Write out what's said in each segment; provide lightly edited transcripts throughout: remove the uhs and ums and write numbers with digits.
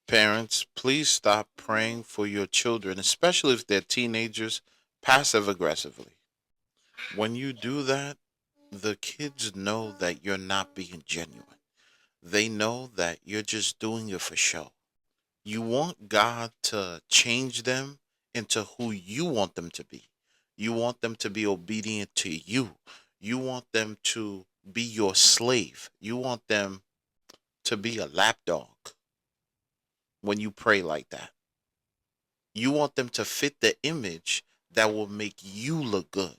Parents, please stop praying for your children, especially if they're teenagers, passive aggressively. When you do that, the kids know that you're not being genuine. They know that you're just doing it for show. You want God to change them into who you want them to be. You want them to be obedient to you. You want them to be your slave. You want them to be a lapdog when you pray like that. You want them to fit the image that will make you look good.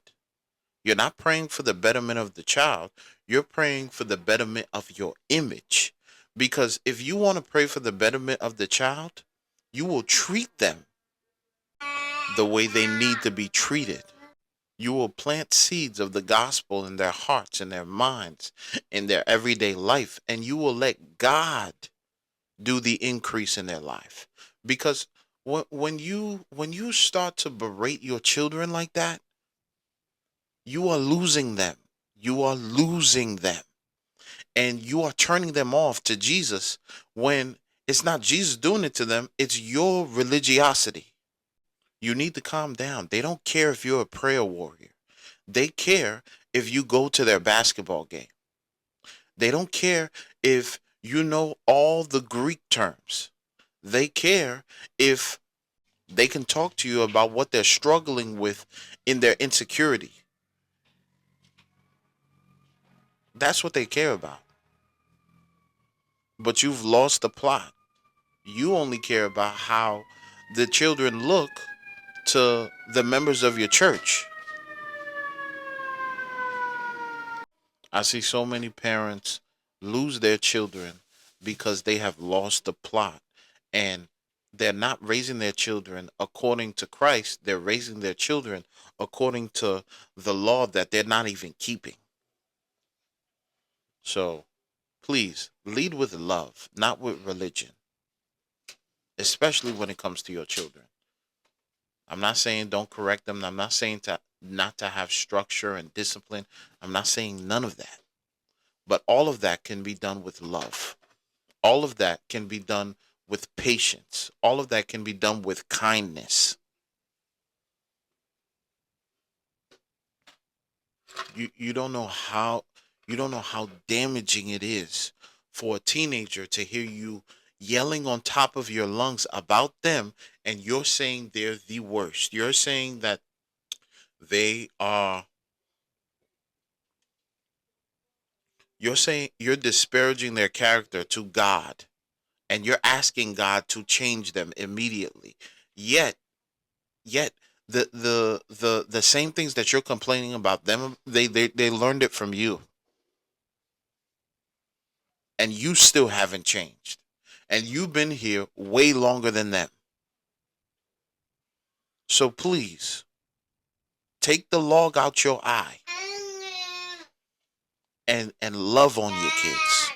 You're not praying for the betterment of the child, you're praying for the betterment of your image. Because if you want to pray for the betterment of the child, you will treat them the way they need to be treated. You will plant seeds of the gospel in their hearts, in their minds, in their everyday life, and you will let God do the increase in their life. Because when you start to berate your children like that, you are losing them. You are losing them. And you are turning them off to Jesus when it's not Jesus doing it to them, it's your religiosity. You need to calm down. They don't care if you're a prayer warrior. They care if you go to their basketball game. They don't care if you know all the Greek terms. They care if they can talk to you about what they're struggling with in their insecurity. That's what they care about. But you've lost the plot. You only care about how the children look to the members of your church. I see so many parents lose their children because they have lost the plot, and they're not raising their children according to Christ. They're raising their children according to the law that they're not even keeping. So please lead with love, not with religion, especially when it comes to your children. I'm not saying don't correct them. I'm not saying to not to have structure and discipline. I'm not saying none of that. But all of that can be done with love. All of that can be done with patience. All of that can be done with kindness. You don't know how damaging it is for a teenager to hear you yelling on top of your lungs about them, and you're saying they're the worst. You're saying that they are you're saying you're disparaging their character to God, and you're asking God to change them immediately. Yet yet the same things that you're complaining about them, they learned it from you, and you still haven't changed, and you've been here way longer than them. So please take the log out your eye and love on your kids.